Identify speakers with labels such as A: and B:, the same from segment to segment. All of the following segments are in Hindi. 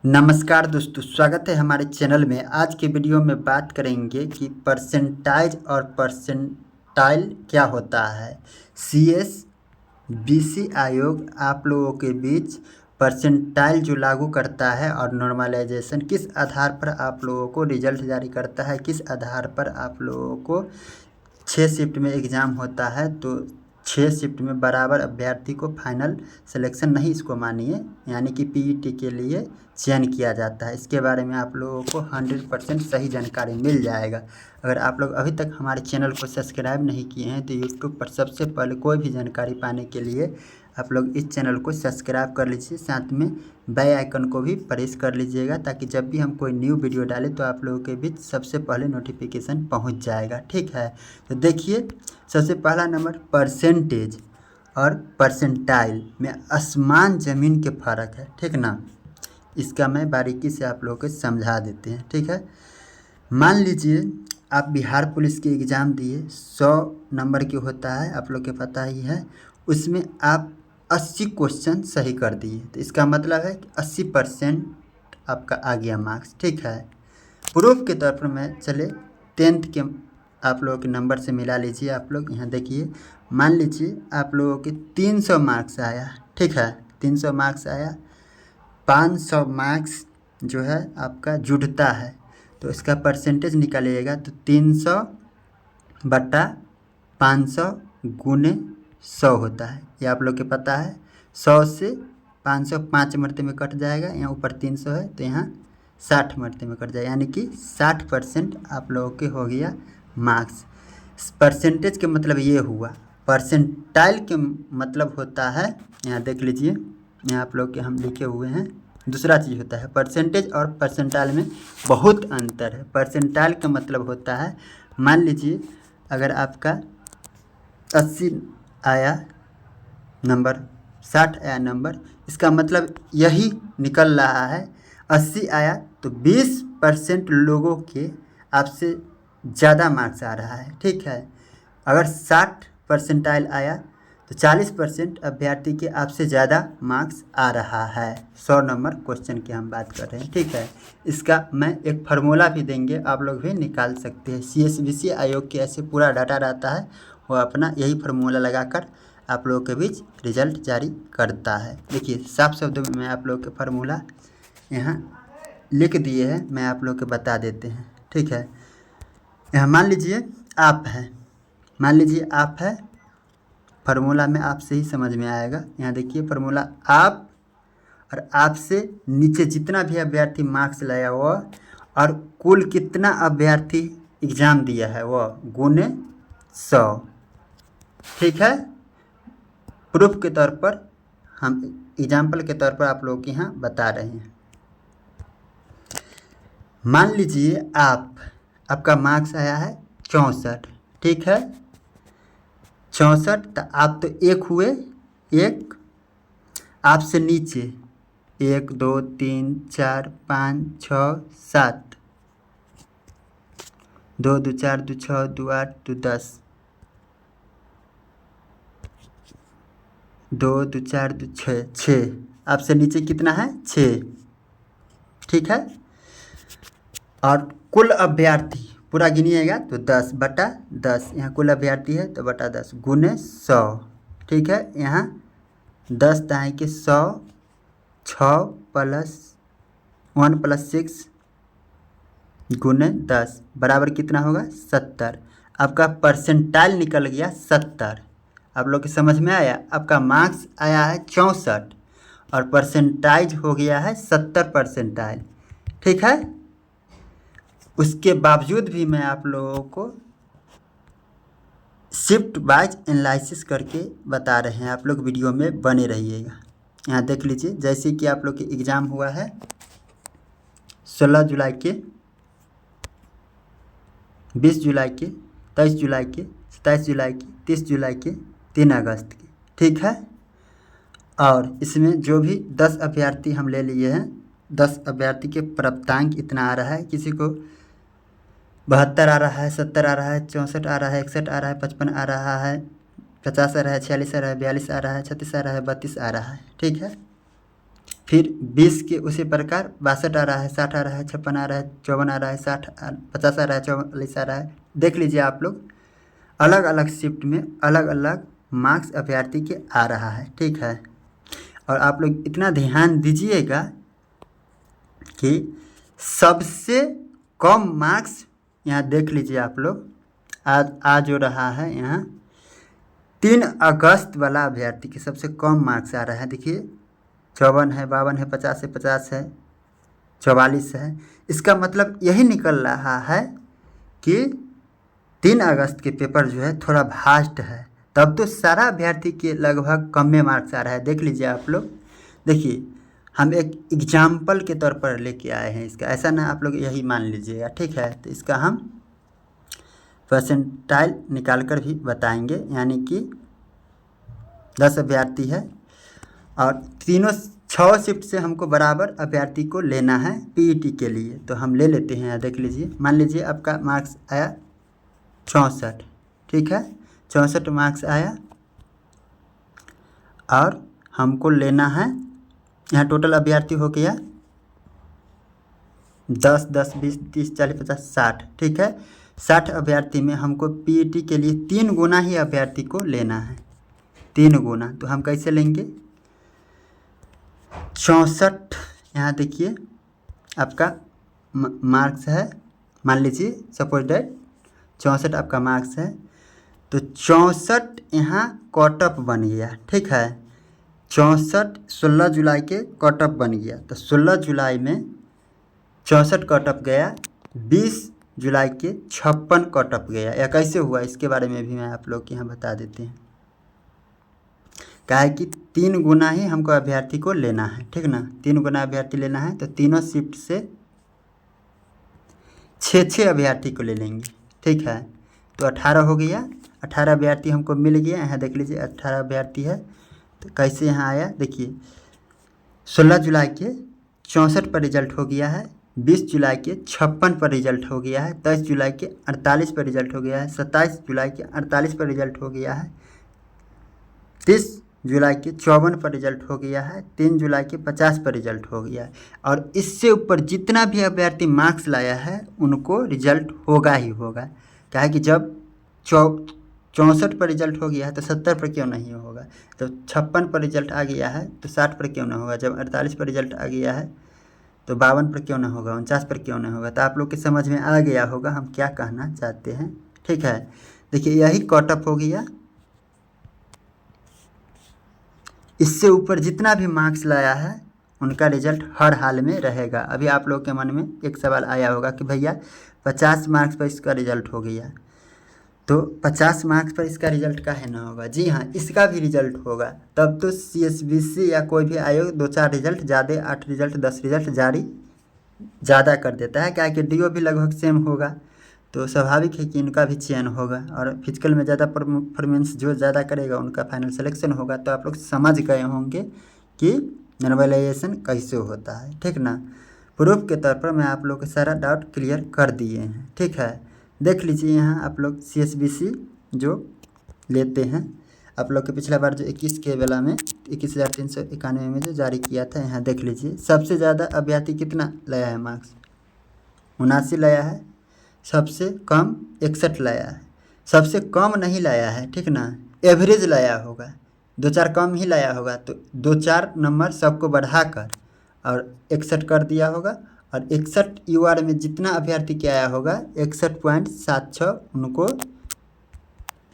A: नमस्कार दोस्तों, स्वागत है हमारे चैनल में। आज के वीडियो में बात करेंगे कि परसेंटाइज और परसेंटाइल क्या होता है। सीएस बीसी आयोग आप लोगों के बीच परसेंटाइल जो लागू करता है और नॉर्मलाइजेशन किस आधार पर आप लोगों को रिजल्ट जारी करता है, किस आधार पर आप लोगों को 6 शिफ्ट में एग्ज़ाम होता है, तो 6 शिफ्ट में बराबर अभ्यर्थी को फाइनल सिलेक्शन नहीं, इसको मानिए, यानी कि पीईटी के लिए चयन किया जाता है। इसके बारे में आप लोगों को 100% सही जानकारी मिल जाएगा। अगर आप लोग अभी तक हमारे चैनल को सब्सक्राइब नहीं किए हैं तो यूट्यूब पर सबसे पहले कोई भी जानकारी पाने के लिए आप लोग इस चैनल को सब्सक्राइब कर लीजिए, साथ में बेल आइकन को भी प्रेस कर लीजिएगा ताकि जब भी हम कोई न्यू वीडियो डालें तो आप लोगों के बीच सबसे पहले नोटिफिकेशन पहुंच जाएगा। ठीक है, तो देखिए, सबसे पहला नंबर परसेंटेज और परसेंटाइल में आसमान ज़मीन के फ़र्क है। ठीक ना, इसका मैं बारीकी से आप लोगों को समझा देते हैं। ठीक है, मान लीजिए आप बिहार पुलिस के एग्ज़ाम दिए, 100 नंबर की होता है, आप लोग के पता ही है। उसमें आप 80 क्वेश्चन सही कर दिए तो इसका मतलब है कि 80% आपका आ गया मार्क्स। ठीक है, प्रूफ के तौर पर मैं चले 10th के आप लोगों के नंबर से मिला लीजिए। आप लोग यहाँ देखिए, मान लीजिए आप लोगों के 300 मार्क्स आया। ठीक है, 300 मार्क्स आया, 500 मार्क्स जो है आपका जुड़ता है तो इसका परसेंटेज निकालिएगा तो 300 बटा 500 गुने 100 होता है। ये आप लोग के पता है। 100 से 500 5 मरते में कट जाएगा, यहाँ ऊपर 300 है तो यहाँ 60 मरते में कट जाएगा, यानी कि 60% आप लोगों के हो गया मार्क्स। परसेंटेज के मतलब ये हुआ। परसेंटाइल के मतलब होता है, यहाँ देख लीजिए, यहाँ आप लोग के हम लिखे हुए हैं, दूसरा चीज़ होता है। परसेंटेज और परसेंटाइल में बहुत अंतर है। परसेंटाइल का मतलब होता है, मान लीजिए अगर आपका 80 आया नंबर, 60 आया नंबर, इसका मतलब यही निकल रहा है 80 आया तो 20% लोगों के आपसे ज़्यादा मार्क्स आ रहा है। ठीक है, अगर 60 परसेंटाइल आया तो 40% अभ्यर्थी के आपसे ज़्यादा मार्क्स आ रहा है। 100 नंबर क्वेश्चन की हम बात कर रहे हैं। ठीक है, इसका मैं एक फार्मूला भी देंगे, आप लोग भी निकाल सकते हैं। सीएसबीसी आयोग के ऐसे पूरा डाटा रहता है, वो अपना यही फार्मूला लगाकर आप लोगों के बीच रिजल्ट जारी करता है। देखिए, साफ शब्दों में मैं आप लोग के फार्मूला यहाँ लिख दिए हैं, मैं आप लोग को बता देते हैं। ठीक है, यहाँ मान लीजिए आप है, मान लीजिए आप है, फार्मूला में आपसे ही समझ में आएगा। यहाँ देखिए फार्मूला आप और आपसे नीचे जितना भी अभ्यर्थी मार्क्स लाया वो और कुल कितना अभ्यर्थी एग्ज़ाम दिया है वो गुने 100। ठीक है, प्रूफ के तौर पर हम एग्जाम्पल के तौर पर आप लोगों के यहाँ बता रहे हैं। मान लीजिए आपका मार्क्स आया है 64। ठीक है, 64, तो आप तो एक हुए, एक आपसे नीचे 1 2 3 4 5 6 7, 2 2 4 2 6 2 8 2 10, 2 2 4 2 6, आपसे नीचे कितना है 6। ठीक है, और कुल अभ्यर्थी पूरा गिनिएगा तो 10 बटा 10, यहाँ कुल अभ्यर्थी है तो बटा 10 गुने 100। ठीक है, यहाँ 10 दाएँ के 100, 6 प्लस 1 प्लस 6 गुने 10 बराबर कितना होगा 70। आपका परसेंटाइल निकल गया 70। आप लोग की समझ में आया। आपका मार्क्स आया है 64 और परसेंटाइज हो गया है 70 परसेंटाइल। ठीक है, उसके बावजूद भी मैं आप लोगों को शिफ्ट वाइज एनालिसिस करके बता रहे हैं, आप लोग वीडियो में बने रहिएगा। यहाँ देख लीजिए, जैसे कि आप लोग के एग्ज़ाम हुआ है 16 जुलाई के, 20 जुलाई के, 23 जुलाई के, 27 जुलाई के, 30 जुलाई के, 3 अगस्त के। ठीक है, और इसमें जो भी 10 अभ्यर्थी हम ले लिए हैं, 10 अभ्यर्थी के प्राप्तांक इतना आ रहा है। किसी को 72 आ रहा है, 70 आ रहा है, 64 आ रहा है, 61 आ रहा है, 55 आ रहा है, 50 आ रहा है, 46 आ रहा है, 42 आ रहा है, 36 आ रहा है, 32 आ रहा है। ठीक है, फिर 20 के उसी प्रकार 62 आ रहा है, 60 आ रहा है, 56 आ रहा है, 54 आ रहा है, 60 50 आ रहा है, 44 आ रहा है। देख लीजिए आप लोग, अलग अलग शिफ्ट में अलग अलग मार्क्स अभ्यर्थी के आ रहा है, ठीक है। और आप लोग इतना ध्यान दीजिएगा कि सबसे कम मार्क्स यहाँ देख लीजिए आप लोग, आज हो रहा है यहाँ 3 अगस्त वाला अभ्यर्थी के सबसे कम मार्क्स आ रहा है। देखिए 54 है, 52 है, 50 है, 50 है, 44 है। इसका मतलब यही निकल रहा है कि 3 अगस्त के पेपर जो है थोड़ा भास्ट है। तब तो सारा अभ्यर्थी के लगभग कम में मार्क्स आ रहा है। देख लीजिए आप लोग, देखिए हम एक एग्जाम्पल के तौर पर लेके आए हैं इसका, ऐसा ना आप लोग यही मान लीजिएगा, ठीक है। तो इसका हम परसेंटाइल निकाल कर भी बताएंगे। यानी कि 10 अभ्यर्थी है और तीनों 6 शिफ्ट से हमको बराबर अभ्यर्थी को लेना है पीईटी के लिए। तो हम ले लेते हैं। देख लीजिए, मान लीजिए आपका मार्क्स आया 64, ठीक है, 64 मार्क्स आया और हमको लेना है, यहाँ टोटल अभ्यर्थी हो गया 10, 10, 20, 30, 40, 50, 60, ठीक है। 60 अभ्यर्थी में हमको पीईटी के लिए 3 गुना ही अभ्यर्थी को लेना है, 3 गुना। तो हम कैसे लेंगे, 64 यहाँ देखिए आपका मार्क्स है, मान लीजिए सपोज डेट 64 आपका मार्क्स है। तो 64 यहाँ कट ऑफ बन गया, ठीक है। 64 16 जुलाई के कट ऑफ बन गया। तो 16 जुलाई में 64 कट ऑफ गया, 20 जुलाई के 56 कट ऑफ गया। या कैसे हुआ इसके बारे में भी मैं आप लोग के यहाँ बता देते हैं। क्या है कि 3 गुना ही हमको अभ्यर्थी को लेना है, ठीक ना, 3 गुना अभ्यर्थी लेना है। तो तीनों शिफ्ट से 6 अभ्यर्थी को ले लेंगे, ठीक है। तो 18 हो गया, 18 अभ्यर्थी हमको मिल गया। यहाँ देख लीजिए 18 अभ्यर्थी है। तो कैसे यहाँ आया, देखिए 16 जुलाई के 64 पर रिजल्ट हो गया है, 20 जुलाई के 56 पर रिजल्ट हो गया है, 23 जुलाई के 48 पर रिजल्ट हो गया है, 27 जुलाई के 48 पर रिजल्ट हो गया है, 30 जुलाई के 54 पर रिजल्ट हो गया है, 3 जुलाई के 50 पर रिजल्ट हो गया है। और इससे ऊपर जितना भी अभ्यर्थी मार्क्स लाया है उनको रिजल्ट होगा ही होगा। क्या है कि जब 64 पर रिजल्ट हो गया है तो 70 पर क्यों नहीं होगा, जब 56 पर रिजल्ट आ गया है तो 60 पर क्यों नहीं होगा, जब 48 पर रिजल्ट आ गया है तो 52 पर क्यों नहीं होगा, 49 पर क्यों नहीं होगा। तो आप लोग के समझ में आ गया होगा हम क्या कहना चाहते हैं, ठीक है। देखिए यही कट ऑफ हो गया। इससे ऊपर जितना भी मार्क्स लाया है उनका रिजल्ट हर हाल में रहेगा। अभी आप लोग के मन में एक सवाल आया होगा कि भैया 50 मार्क्स पर इसका रिजल्ट हो गया, तो 50 मार्क्स पर इसका रिजल्ट काहे ना होगा। जी हाँ, इसका भी रिजल्ट होगा। तब तो CSBC या कोई भी आयोग 2-4 रिजल्ट ज़्यादा, 8 रिजल्ट, 10 रिजल्ट जारी ज़्यादा कर देता है। क्या कि DO भी लगभग सेम होगा, तो स्वाभाविक है कि इनका भी चयन होगा। और फिजिकल में ज़्यादा परफॉर्मेंस जो ज़्यादा करेगा उनका फाइनल सिलेक्शन होगा। तो आप लोग समझ गए होंगे कि नॉर्मलाइजेशन कैसे होता है, ठीक ना। प्रूफ के तौर पर मैं आप लोग का सारा डाउट क्लियर कर दिए हैं, ठीक है। देख लीजिए यहाँ आप लोग CSBC जो लेते हैं, आप लोग के पिछला बार जो 21 के बेला में 21,391 में जो जारी किया था, यहाँ देख लीजिए सबसे ज़्यादा अभ्यर्थी कितना लाया है मार्क्स, 79 लाया है। सबसे कम 61 लाया है। सबसे कम नहीं लाया है, ठीक ना, एवरेज लाया होगा, 2-4 कम ही लाया होगा। तो 2-4 नंबर सबको बढ़ाकर और 61 कर दिया होगा। और 61 UR में जितना अभ्यर्थी के आया होगा 61.76 उनको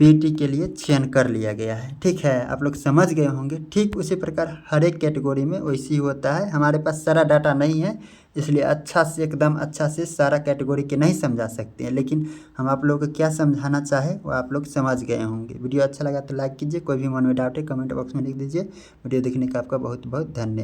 A: पीटी के लिए चयन कर लिया गया है, ठीक है। आप लोग समझ गए होंगे। ठीक उसी प्रकार हर एक कैटेगरी में वैसे ही होता है। हमारे पास सारा डाटा नहीं है, इसलिए अच्छा से एकदम अच्छा से सारा कैटेगरी के नहीं समझा सकते हैं, लेकिन हम आप लोगों को क्या समझाना चाहे वो आप लोग समझ गए होंगे। वीडियो अच्छा लगा तो लाइक कीजिए, कोई भी मन में डाउट है कमेंट बॉक्स में लिख दीजिए। वीडियो देखने का आपका बहुत बहुत धन्यवाद।